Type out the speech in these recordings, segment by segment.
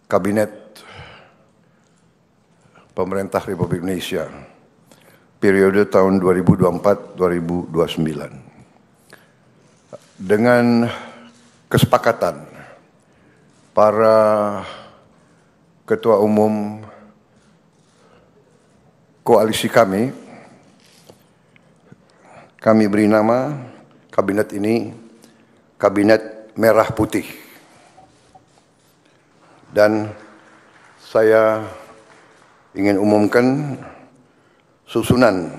Kabinet Pemerintah Republik Indonesia periode tahun 2024-2029 dengan kesepakatan para ketua umum koalisi kami beri nama kabinet ini Kabinet Merah Putih. Dan saya ingin umumkan susunan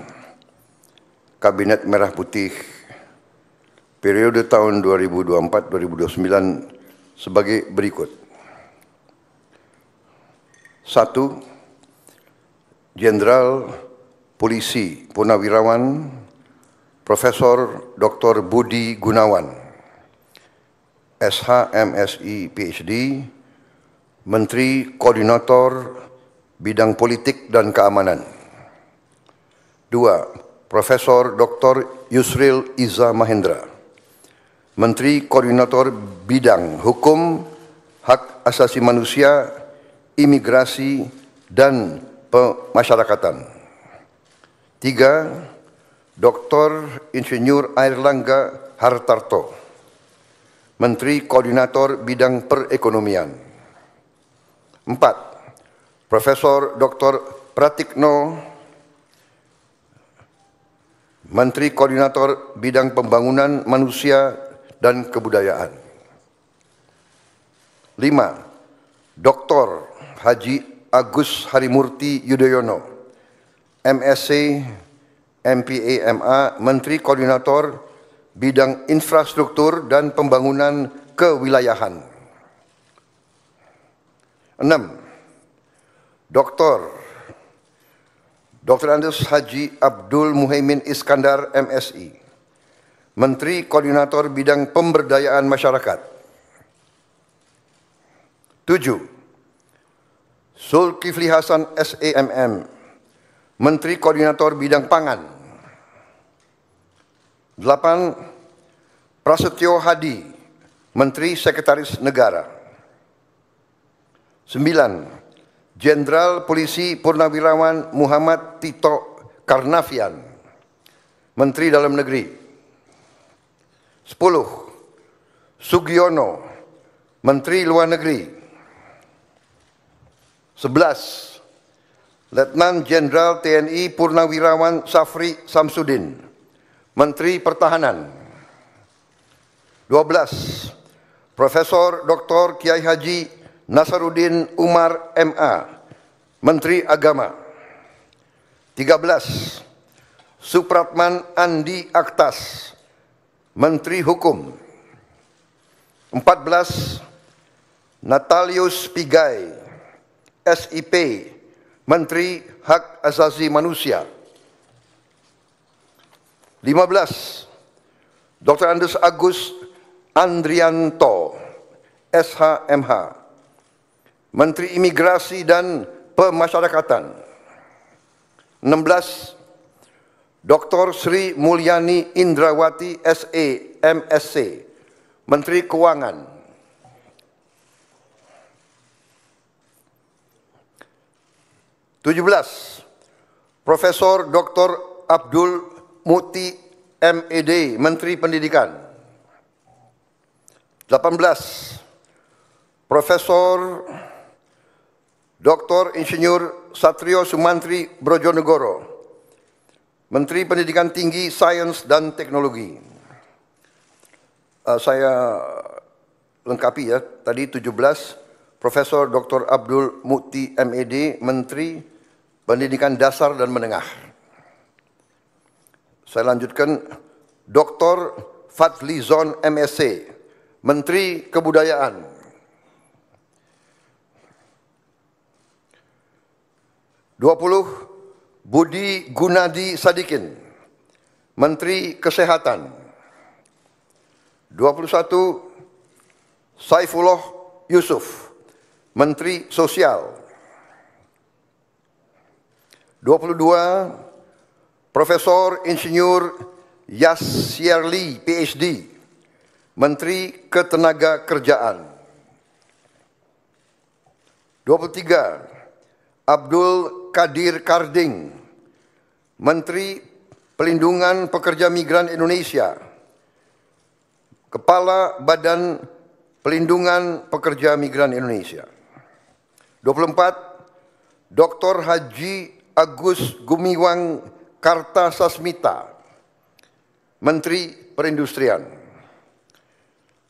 Kabinet Merah Putih periode tahun 2024-2029 sebagai berikut. 1. Jenderal Polisi Purnawirawan Profesor Dr. Budi Gunawan, SH, MSI, PhD, Menteri Koordinator Bidang Politik dan Keamanan. 2. Profesor Dr. Yusril Iza Mahendra, Menteri Koordinator Bidang Hukum, Hak Asasi Manusia, Imigrasi, dan Pemasyarakatan. 3. Dr. Insinyur Airlangga Hartarto, Menteri Koordinator Bidang Perekonomian. 4. Profesor Dr. Pratikno, Menteri Koordinator Bidang Pembangunan Manusia dan Kebudayaan. 5. Dr. Haji Agus Harimurti Yudhoyono, MSc, MPA, MA, Menteri Koordinator Bidang Infrastruktur dan Pembangunan Kewilayahan. 6. Dr. Andes Haji Abdul Muhaimin Iskandar, MSI, Menteri Koordinator Bidang Pemberdayaan Masyarakat. 7. Zulkifli Hasan, SEMM, Menteri Koordinator Bidang Pangan. 8. Prasetyo Hadi, Menteri Sekretaris Negara. 9. Jenderal Polisi Purnawirawan Muhammad Tito Karnavian, Menteri Dalam Negeri. 10. Sugiono, Menteri Luar Negeri. 11. Letnan Jenderal TNI Purnawirawan Safri Samsudin, Menteri Pertahanan. 12. Profesor Dr. Kiai Haji Nasaruddin Umar, MA, Menteri Agama. 13. Supratman Andi Aktas, Menteri Hukum. 14. Natalius Pigai, SIP, Menteri Hak Asasi Manusia. 15. Dr. Andes Agus Andrianto, SHMH, Menteri Imigrasi dan Pemasyarakatan. 16. Dr. Sri Mulyani Indrawati, SE, MSc, Menteri Keuangan. 17. Profesor Dr. Abdul Muti, MED, Menteri Pendidikan. 18. Profesor Dr. Insinyur Satrio Sumantri Brojonegoro, Menteri Pendidikan Tinggi, Sains dan Teknologi. Saya lengkapi ya, tadi 17, Profesor Dr. Abdul Muti, MED, Menteri Pendidikan Dasar dan Menengah. Saya lanjutkan, Dr. Fadlizon, MSc, Menteri Kebudayaan. 20. Budi Gunadi Sadikin, Menteri Kesehatan. 21. Saifullah Yusuf, Menteri Sosial. 22. Profesor Insinyur Yasyarli, PhD, Menteri Ketenagakerjaan. 23, Abdul Qadir Karding, Menteri Pelindungan Pekerja Migran Indonesia, Kepala Badan Pelindungan Pekerja Migran Indonesia. 24, Dr. Haji Agus Gumiwang Kartasasmita, Menteri Perindustrian.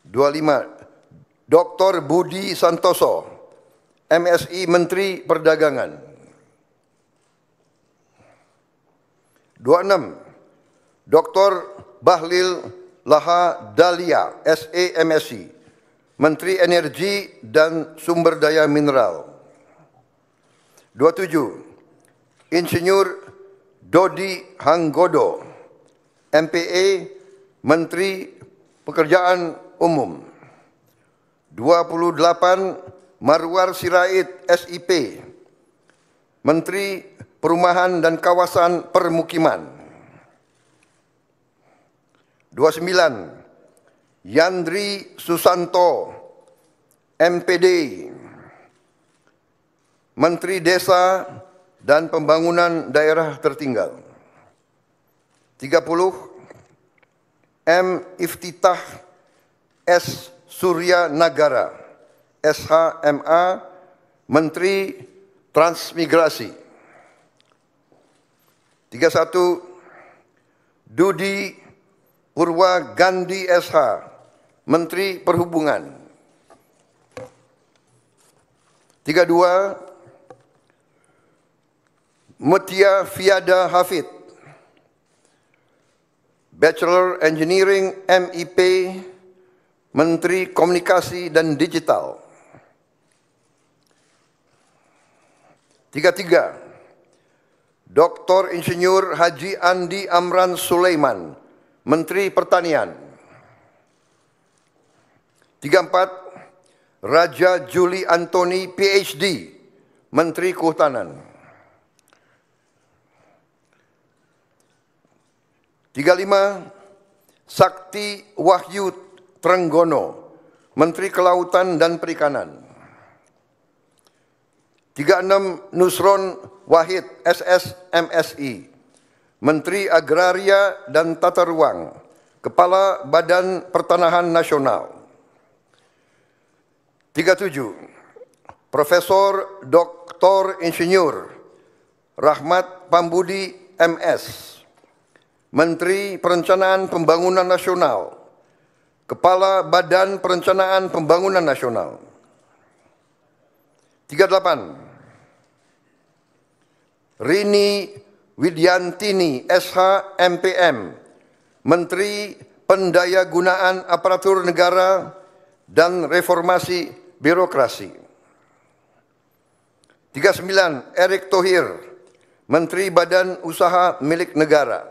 25, Dr. Budi Santoso, MSI Menteri Perdagangan. 26, Dr. Bahlil Lahadalia, SE MSI, Menteri Energi dan Sumber Daya Mineral. 27, Insinyur Dodi Hanggodo, MPA, Menteri Pekerjaan Umum. 28, Marwar Sirait, SIP, Menteri Perumahan dan Kawasan Permukiman. 29, Yandri Susanto, MPD, Menteri Desa dan Pembangunan Daerah Tertinggal. 30, M. Iftitah S. Surya Nagara, SHMA, Menteri Transmigrasi. 31, Dudi Purwa Gandhi SH, Menteri Perhubungan. 32, Mutia Fiada Hafid, Bachelor Engineering MIP, Menteri Komunikasi dan Digital. 33, Dr. Insinyur Haji Andi Amran Sulaiman, Menteri Pertanian. 34, Raja Juli Antoni PhD, Menteri Kehutanan. 35, Sakti Wahyu Trenggono, Menteri Kelautan dan Perikanan. 36, Nusron Wahid, SS MSI, Menteri Agraria dan Tata Ruang, Kepala Badan Pertanahan Nasional. 37, Profesor Dr. Insinyur Rahmat Pambudi MS, Menteri Perencanaan Pembangunan Nasional, Kepala Badan Perencanaan Pembangunan Nasional. 38, Rini Widyantini SH MPM, Menteri Pendayagunaan Aparatur Negara dan Reformasi Birokrasi. 39, Erick Thohir, Menteri Badan Usaha Milik Negara.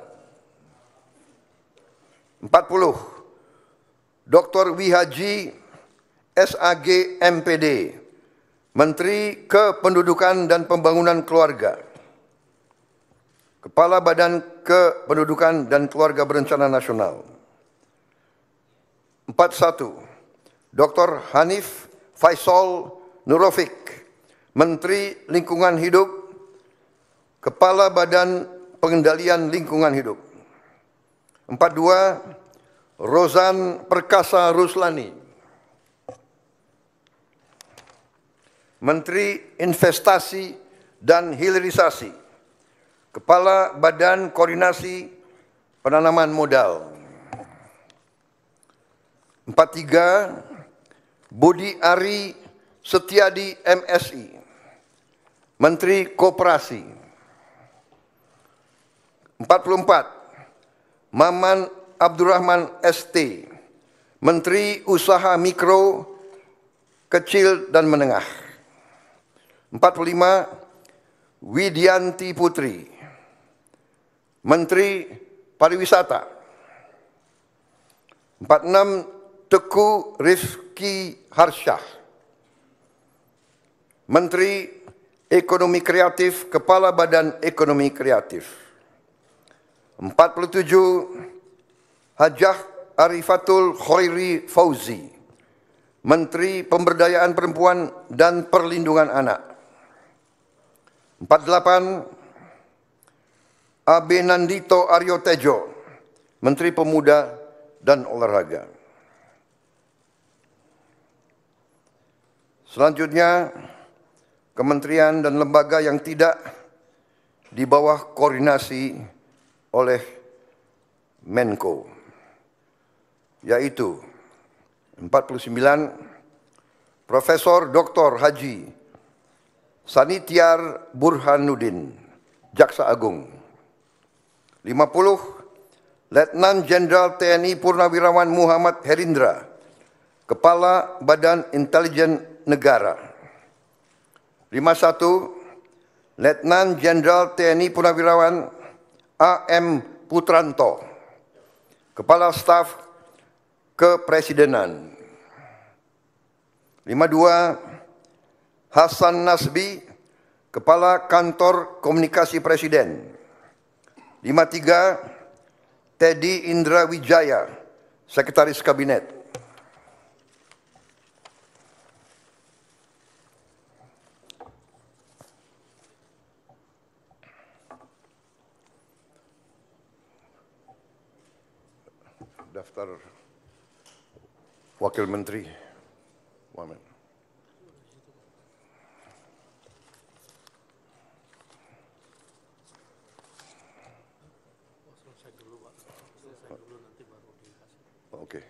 40, Dr. Wihaji SAG MPD, Menteri Kependudukan dan Pembangunan Keluarga, Kepala Badan Kependudukan dan Keluarga Berencana Nasional. 41, Dr. Hanif Faisal Nurofik, Menteri Lingkungan Hidup, Kepala Badan Pengendalian Lingkungan Hidup. 42, Rozan Perkasa Ruslani, Menteri Investasi dan Hilirisasi, Kepala Badan Koordinasi Penanaman Modal. 43, Budi Ari Setiadi MSI, Menteri Koperasi. 44, Maman Abdurrahman ST, Menteri Usaha Mikro, Kecil dan Menengah. 45, Widyanti Putri, Menteri Pariwisata. 46, Teguh Rifki Harsyah, Menteri Ekonomi Kreatif, Kepala Badan Ekonomi Kreatif. 47, Hajah Arifatul Khairi Fauzi, Menteri Pemberdayaan Perempuan dan Perlindungan Anak. 48, Abe Nandito Aryo Tejo, Menteri Pemuda dan Olahraga. Selanjutnya, kementerian dan lembaga yang tidak di bawah koordinasi oleh Menko, yaitu 49, Profesor Dr. Haji Sanitiar Burhanuddin, Jaksa Agung. 50, Letnan Jenderal TNI Purnawirawan Muhammad Herindra, Kepala Badan Intelijen Negara. 51, Letnan Jenderal TNI Purnawirawan A.M. Putranto, Kepala Staf Kepresidenan. 52, Hasan Nasbi, Kepala Kantor Komunikasi Presiden. 53, Teddy Indra Wijaya, Sekretaris Kabinet. Daftar Wakil Menteri. Wamen. Oke.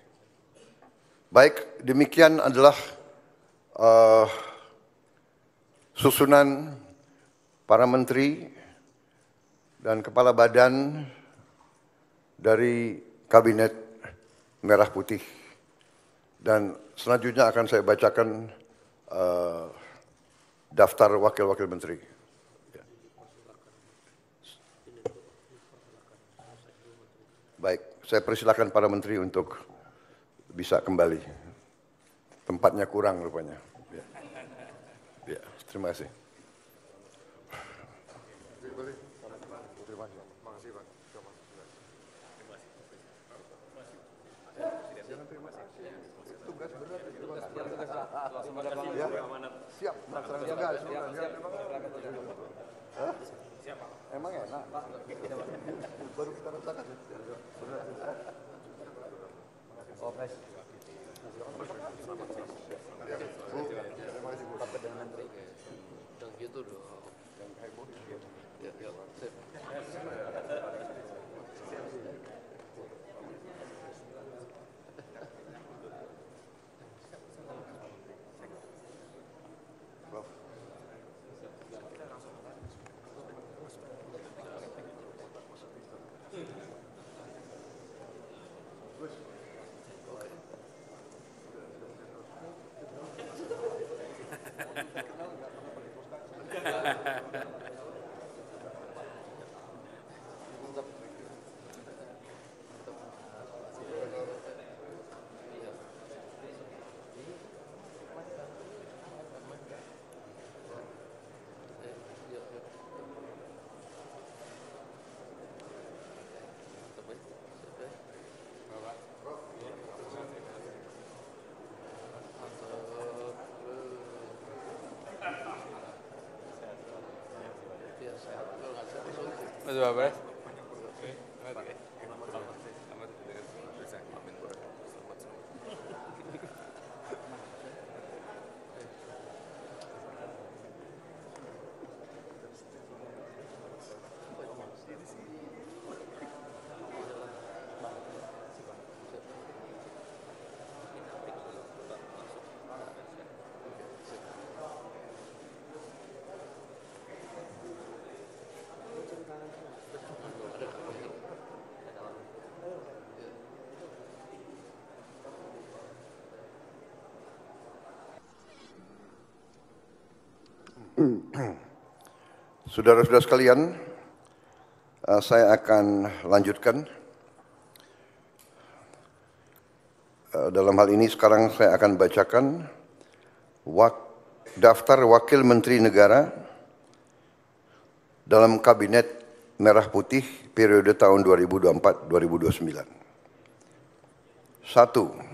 Baik, demikian adalah susunan para menteri dan kepala badan dari Kabinet Merah Putih. Dan selanjutnya akan saya bacakan daftar wakil-wakil menteri. Baik, saya persilakan para menteri untuk bisa kembali. Tempatnya kurang rupanya. Ya, terima kasih. Siap, emang enak. Baru kita rasakan. Oh, guys. Terima kasih, Bu. Rapat dengan menteri. Yang gitu dong. Yang heboh. Ya, ya. Mas Babas. Saudara-saudara sekalian, saya akan lanjutkan. Dalam hal ini sekarang saya akan bacakan daftar Wakil Menteri Negara dalam Kabinet Merah Putih periode tahun 2024-2029. 1.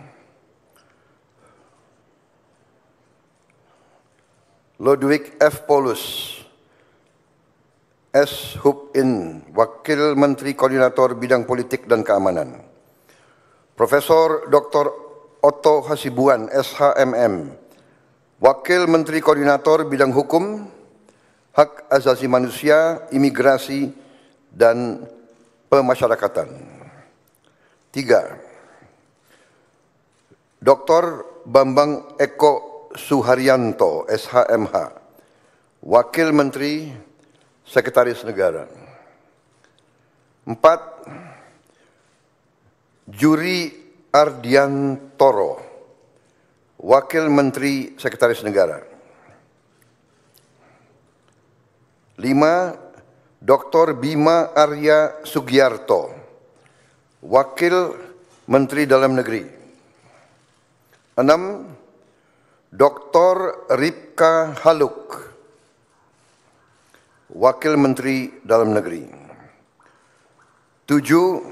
Ludwig F. Paulus, S. Hub In, Wakil Menteri Koordinator Bidang Politik dan Keamanan. Profesor Dr. Otto Hasibuan, SHMM, Wakil Menteri Koordinator Bidang Hukum, Hak Asasi Manusia, Imigrasi, dan Pemasyarakatan. 3. Dr. Bambang Eko Suharyanto, SHMH, Wakil Menteri Sekretaris Negara. 4. Juri Ardiantoro, Wakil Menteri Sekretaris Negara. 5. Dr. Bima Arya Sugiarto, Wakil Menteri Dalam Negeri. 6. Dr. Ripka Haluk, Wakil Menteri Dalam Negeri. 7.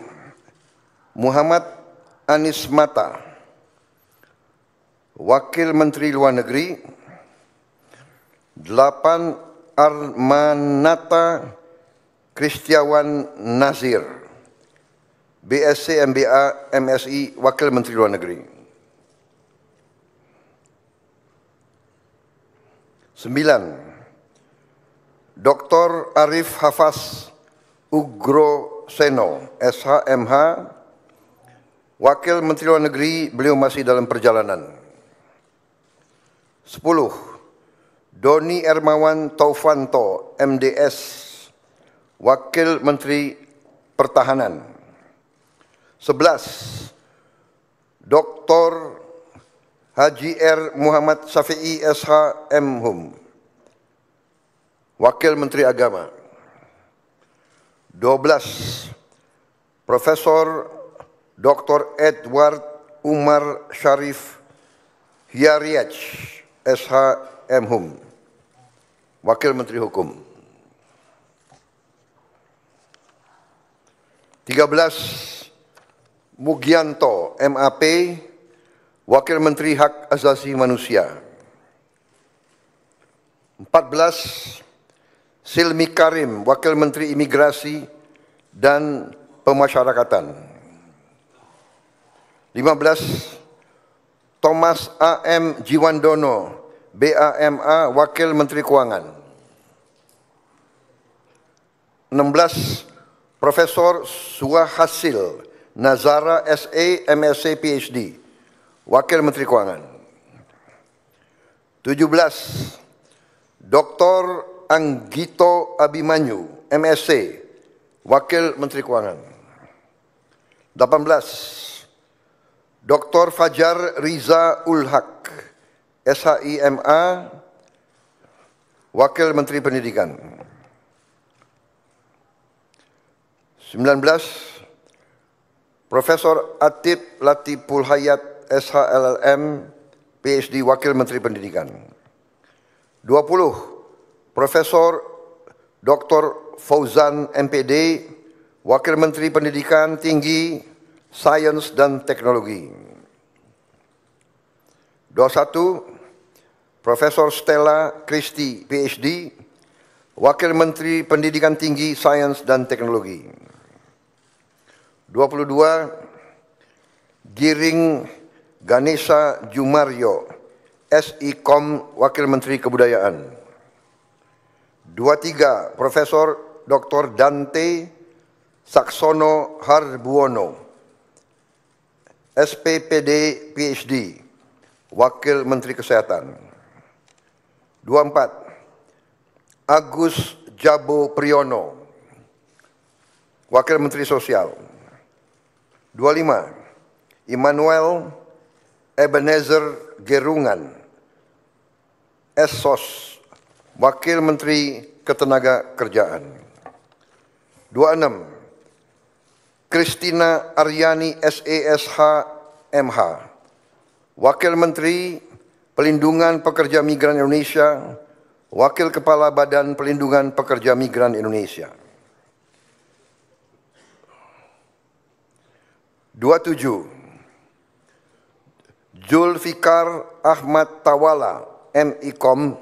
Muhammad Anies Mata, Wakil Menteri Luar Negeri. 8. Armanata Kristiawan Nazir, BSc MBA MSI, Wakil Menteri Luar Negeri. 9. Dr. Arif Hafaz Ugro Seno, SHMH, Wakil Menteri Luar Negeri, beliau masih dalam perjalanan. 10. Doni Ermawan Taufanto, MDS, Wakil Menteri Pertahanan. 11. Dr. Haji R. Muhammad Syafi'i, SHMHum, Wakil Menteri Agama. 12. Profesor Dr. Edward Umar Syarif Hiariach, SHMHum, Wakil Menteri Hukum. 13. Mugianto, MAP, Wakil Menteri Hak Asasi Manusia. 14. Silmi Karim, Wakil Menteri Imigrasi dan Pemasyarakatan. 15. Thomas A.M. Jiwandono, BAMA, Wakil Menteri Keuangan. 16. Profesor Suhasil Nazara, SE, MSc, PhD, Wakil Menteri Keuangan. 17. Dr. Anggito Abimanyu, MSc, Wakil Menteri Keuangan. 18. Dr. Fajar Riza Ulhaq, SHIMA, Wakil Menteri Pendidikan. 19. Profesor Atib Latiful Hayat, SHLLM, PhD, Wakil Menteri Pendidikan. 20. Profesor Dr. Fauzan MPD, Wakil Menteri Pendidikan Tinggi, Sains dan Teknologi. 21. Profesor Stella Christie, PhD, Wakil Menteri Pendidikan Tinggi, Sains dan Teknologi. 22. Giring Ganesha Jumaryo, SIKOM, Wakil Menteri Kebudayaan. 23. Profesor Dr. Dante Saksono Harbuono, SPPD, PhD, Wakil Menteri Kesehatan. 24. Agus Jabo Priyono, Wakil Menteri Sosial. 25. Immanuel Ebenezer Gerungan, SSOS, Wakil Menteri Ketenagakerjaan. 26. Christina Aryani, SESH, MH, Wakil Menteri Pelindungan Pekerja Migran Indonesia, Wakil Kepala Badan Pelindungan Pekerja Migran Indonesia. 27. Zulfikar Ahmad Tawala, MIKOM,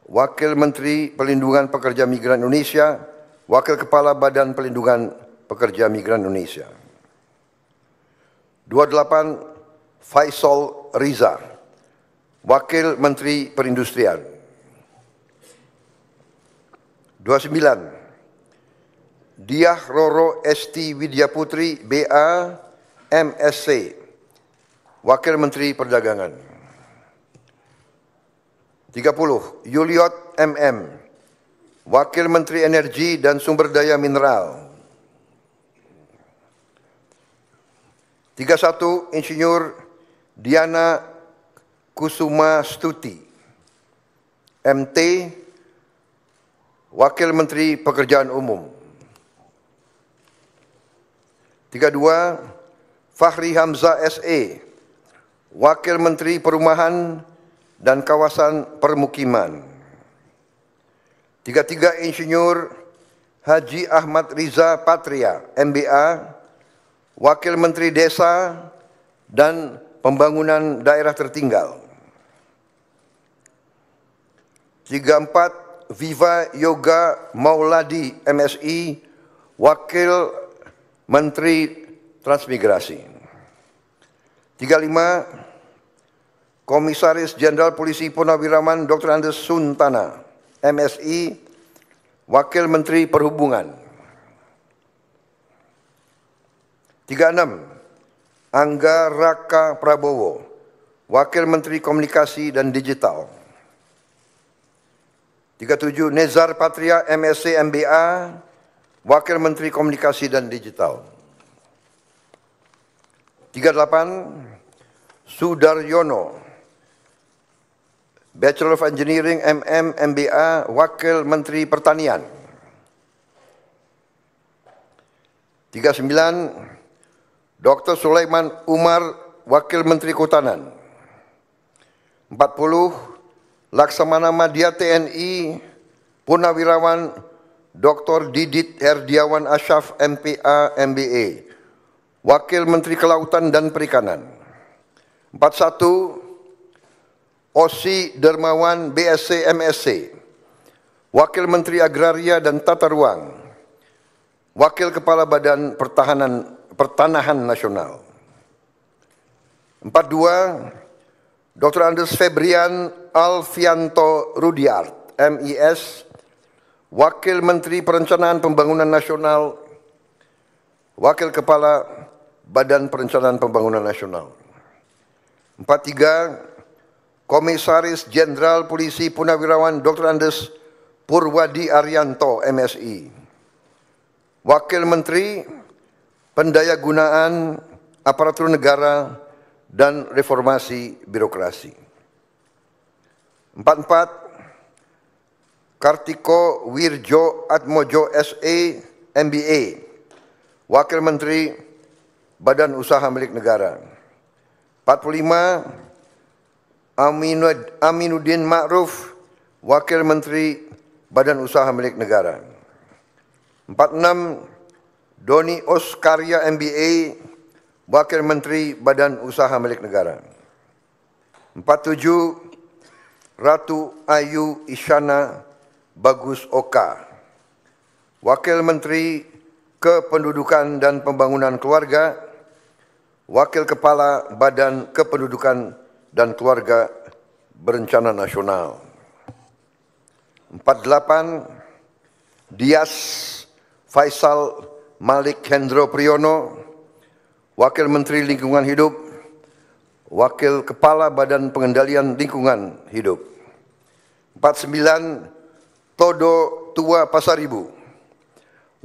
Wakil Menteri Perlindungan Pekerja Migran Indonesia, Wakil Kepala Badan Perlindungan Pekerja Migran Indonesia. 28, Faisal Riza, Wakil Menteri Perindustrian. 29, Diah Roro Esti Widya Putri, BA, MSc, Wakil Menteri Perdagangan. 30, Yuliot MM, Wakil Menteri Energi dan Sumber Daya Mineral. 31, Insinyur Diana Kusuma Stuti, MT, Wakil Menteri Pekerjaan Umum. 32, Fahri Hamzah SE, Wakil Menteri Perumahan dan Kawasan Permukiman. 33, Insinyur Haji Ahmad Riza Patria, MBA, Wakil Menteri Desa dan Pembangunan Daerah Tertinggal. 34, Viva Yoga Mauladi, MSI, Wakil Menteri Transmigrasi. 35, Komisaris Jenderal Polisi Purnawirawan Dr. Andes Suntana, MSI, Wakil Menteri Perhubungan. 36, Angga Raka Prabowo, Wakil Menteri Komunikasi dan Digital. 37, Nezar Patria, MSc MBA, Wakil Menteri Komunikasi dan Digital. 38, Sudaryono, Bachelor of Engineering, MM, MBA, Wakil Menteri Pertanian. 39, Dr. Sulaiman Umar, Wakil Menteri Kehutanan. 40, Laksamana Madya TNI, Purnawirawan Dr. Didit Herdiawan Asyaf, MPA, MBA, Wakil Menteri Kelautan dan Perikanan. 41, Osi Dermawan, BSc MSc, Wakil Menteri Agraria dan Tata Ruang, Wakil Kepala Badan Pertanahan Nasional. 42, Dr. Andes Febrian Alfianto Rudiart, MIS, Wakil Menteri Perencanaan Pembangunan Nasional, Wakil Kepala Badan Perencanaan Pembangunan Nasional. 43, Komisaris Jenderal Polisi Purnawirawan Dr. Andes Purwadi Arianto, MSI, Wakil Menteri Pendayagunaan Aparatur Negara dan Reformasi Birokrasi. 44, Kartiko Wirjo Atmojo SE, MBA, Wakil Menteri Badan Usaha Milik Negara. 45, Aminuddin Ma'ruf, Wakil Menteri Badan Usaha Milik Negara. 46, Doni Oskarya MBA, Wakil Menteri Badan Usaha Milik Negara. 47, Ratu Ayu Isyana Bagus Oka, Wakil Menteri Kependudukan dan Pembangunan Keluarga, Wakil Kepala Badan Kependudukan dan Keluarga Berencana Nasional. 48, Dias Faisal Malik Hendro Priyono, Wakil Menteri Lingkungan Hidup, Wakil Kepala Badan Pengendalian Lingkungan Hidup. 49, Todo Tua Pasaribu,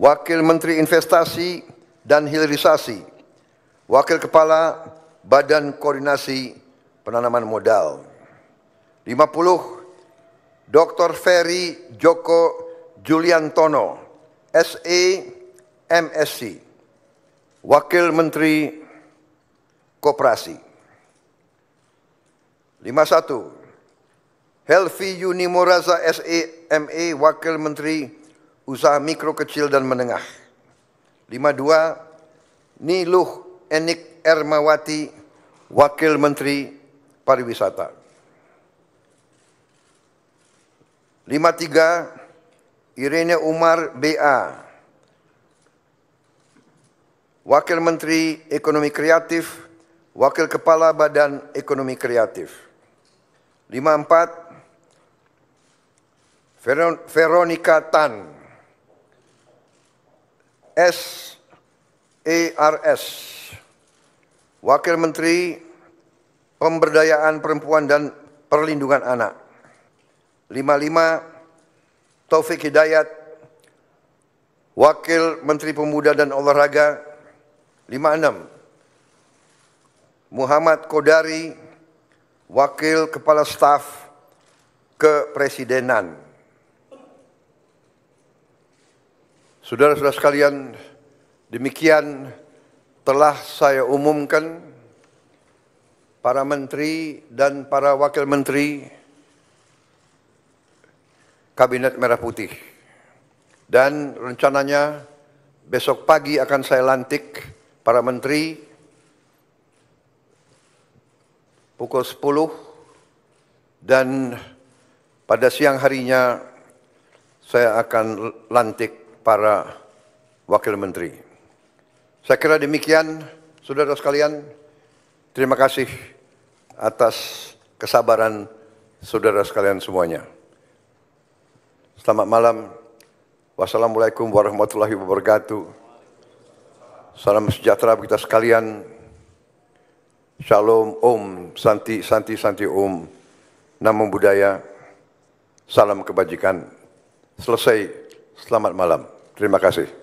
Wakil Menteri Investasi dan Hilirisasi, Wakil Kepala Badan Koordinasi Penanaman Modal. 50, Dr. Ferry Joko Juliantono, SE, MSc, Wakil Menteri Koperasi. 51, Helvi Yuni Moraza, SE, ME, Wakil Menteri Usaha Mikro, Kecil dan Menengah. 52, Niluh Enik Ermawati, Wakil Menteri Pariwisata. 53, Irene Umar BA, Wakil Menteri Ekonomi Kreatif, Wakil Kepala Badan Ekonomi Kreatif. 54, Veronica Tan, SARS, Wakil Menteri Pemberdayaan Perempuan dan Perlindungan Anak. 55, Taufik Hidayat, Wakil Menteri Pemuda dan Olahraga. 56, Muhammad Kodari, Wakil Kepala Staf Kepresidenan. Saudara-saudara sekalian, demikian telah saya umumkan para menteri dan para wakil menteri Kabinet Merah Putih. Dan rencananya besok pagi akan saya lantik para menteri pukul 10 dan pada siang harinya saya akan lantik para wakil menteri. Saya kira demikian, saudara sekalian. Terima kasih atas kesabaran saudara sekalian semuanya. Selamat malam. Wassalamualaikum warahmatullahi wabarakatuh. Salam sejahtera bagi kita sekalian. Shalom, Om, Santi, Santi, Santi, Om. Namo Buddhaya. Salam kebajikan. Selesai. Selamat malam. Terima kasih.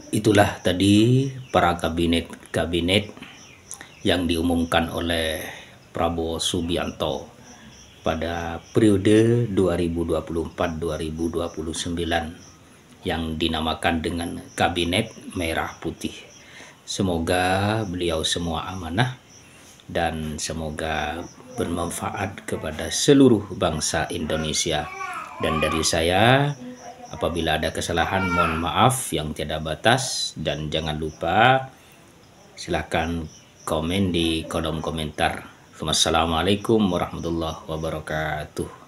Itulah tadi para kabinet yang diumumkan oleh Prabowo Subianto pada periode 2024-2029 yang dinamakan dengan Kabinet Merah Putih. Semoga beliau semua amanah dan semoga bermanfaat kepada seluruh bangsa Indonesia. Dan dari saya, apabila ada kesalahan mohon maaf yang tiada batas, dan jangan lupa silakan komen di kolom komentar. Wassalamualaikum warahmatullahi wabarakatuh.